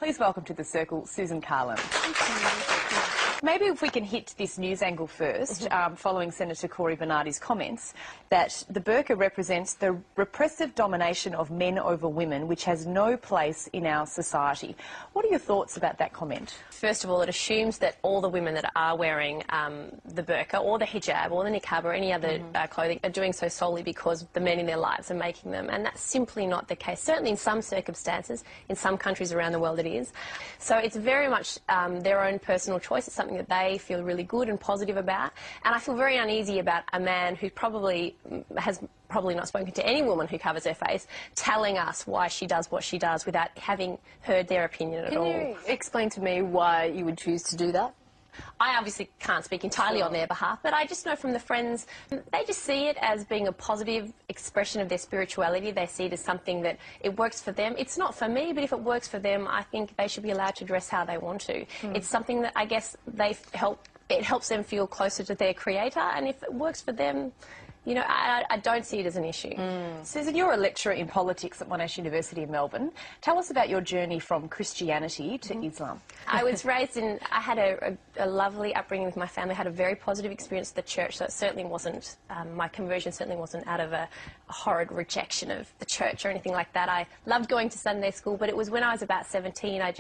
Please welcome to the Circle, Susan Carlin. Maybe if we can hit this news angle first, following Senator Cory Bernardi's comments, that the burqa represents the repressive domination of men over women, which has no place in our society. What are your thoughts about that comment? First of all, it assumes that all the women that are wearing the burqa or the hijab or the niqab or any other clothing are doing so solely because the men in their lives are making them, and that's simply not the case. Certainly in some circumstances, in some countries around the world it is. So it's very much their own personal choice. It's something that they feel really good and positive about, and I feel very uneasy about a man who has probably not spoken to any woman who covers her face telling us why she does what she does without having heard their opinion at all. Can you explain to me why you would choose to do that? I obviously can't speak entirely on their behalf, but I just know from the friends, they just see it as being a positive expression of their spirituality. They see it as something that it works for them. It's not for me, but if it works for them, I think they should be allowed to dress how they want to. It's something that I guess it helps them feel closer to their creator, and if it works for them, you know, I don't see it as an issue. Susan, you're a lecturer in politics at Monash University in Melbourne. Tell us about your journey from Christianity to Islam. I was raised in, I had a lovely upbringing with my family. I had a very positive experience at the church, so it certainly wasn't, my conversion certainly wasn't out of a horrid rejection of the church or anything like that. I loved going to Sunday school, but it was when I was about 17, I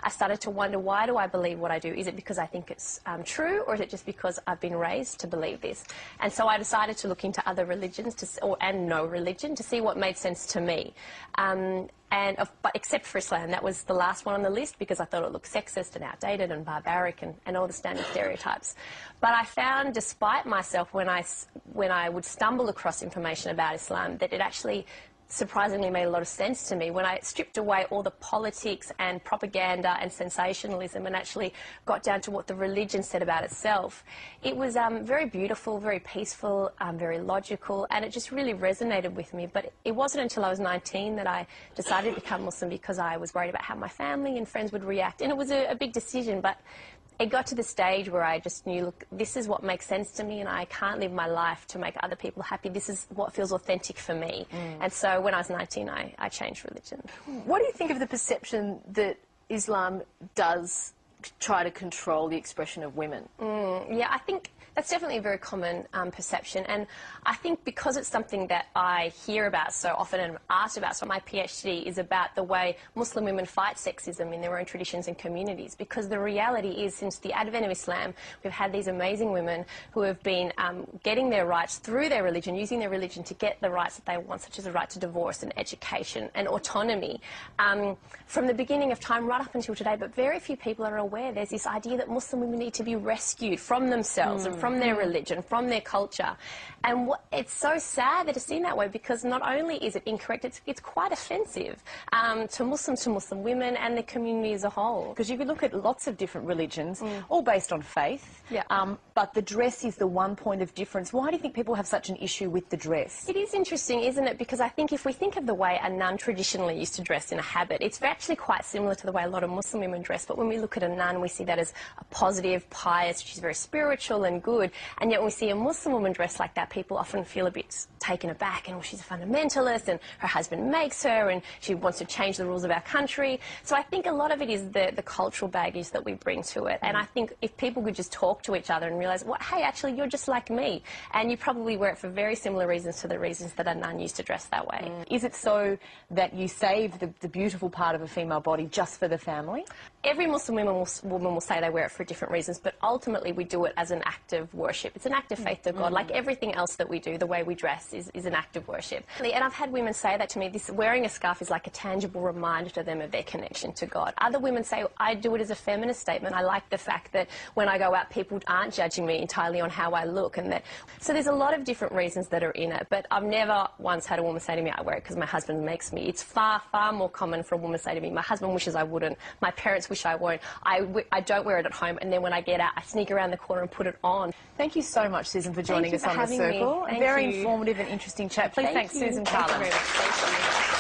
started to wonder, why do I believe what I do? Is it because I think it's true, or is it just because I've been raised to believe this? And so I decided to look into other religions and no religion to see what made sense to me. But except for Islam, that was the last one on the list because I thought it looked sexist and outdated and barbaric and all the standard stereotypes. But I found, despite myself, when I would stumble across information about Islam, that it actually surprisingly made a lot of sense to me. When I stripped away all the politics and propaganda and sensationalism and actually got down to what the religion said about itself, it was very beautiful, very peaceful, very logical, and it just really resonated with me. But it wasn't until I was 19 that I decided to become Muslim because I was worried about how my family and friends would react, and it was a big decision, but it got to the stage where I just knew, look, this is what makes sense to me, and I can't live my life to make other people happy. This is what feels authentic for me. And so when I was 19, I changed religion. What do you think of the perception that Islam does try to control the expression of women? Yeah, I think that's definitely a very common perception, and I think because it's something that I hear about so often and asked about, so my PhD is about the way Muslim women fight sexism in their own traditions and communities, because the reality is, since the advent of Islam, we've had these amazing women who have been getting their rights through their religion, using their religion to get the rights that they want, such as the right to divorce and education and autonomy, from the beginning of time right up until today. But very few people are aware there's this idea that Muslim women need to be rescued from themselves and from their religion, from their culture. And it's so sad that it's seen that way, because not only is it incorrect, it's quite offensive to Muslims, to Muslim women and the community as a whole. Because you could look at lots of different religions, all based on faith, but the dress is the one point of difference. Why do you think people have such an issue with the dress? It is interesting, isn't it? Because I think if we think of the way a nun traditionally used to dress in a habit, it's actually quite similar to the way a lot of Muslim women dress. But when we look at a nun, we see that as a positive, pious, she's very spiritual and good. And yet when we see a Muslim woman dressed like that, people often feel a bit taken aback, and she's a fundamentalist and her husband makes her and she wants to change the rules of our country. So I think a lot of it is the cultural baggage that we bring to it. And I think if people could just talk to each other and realise, well, hey, actually, you're just like me, and you probably wear it for very similar reasons to the reasons that a nun used to dress that way. Is it so that you save the beautiful part of a female body just for the family? Every Muslim woman will say they wear it for different reasons, but ultimately we do it as an act of worship. It's an act of faith to God. Like everything else that we do, the way we dress is an act of worship. And I've had women say that to me, wearing a scarf is like a tangible reminder to them of their connection to God. Other women say, I do it as a feminist statement. I like the fact that when I go out, people aren't judging me entirely on how I look. So there's a lot of different reasons that are in it, but I've never once had a woman say to me, I wear it because my husband makes me. It's far, far more common for a woman to say to me, my husband wishes I wouldn't, my parents wish I won't, I don't wear it at home, and then when I get out, I sneak around the corner and put it on. Thank you so much, Susan, for joining us on The Circle. A very informative and interesting chat. Please thank Susan Carlin. Thank you very much. Thank you.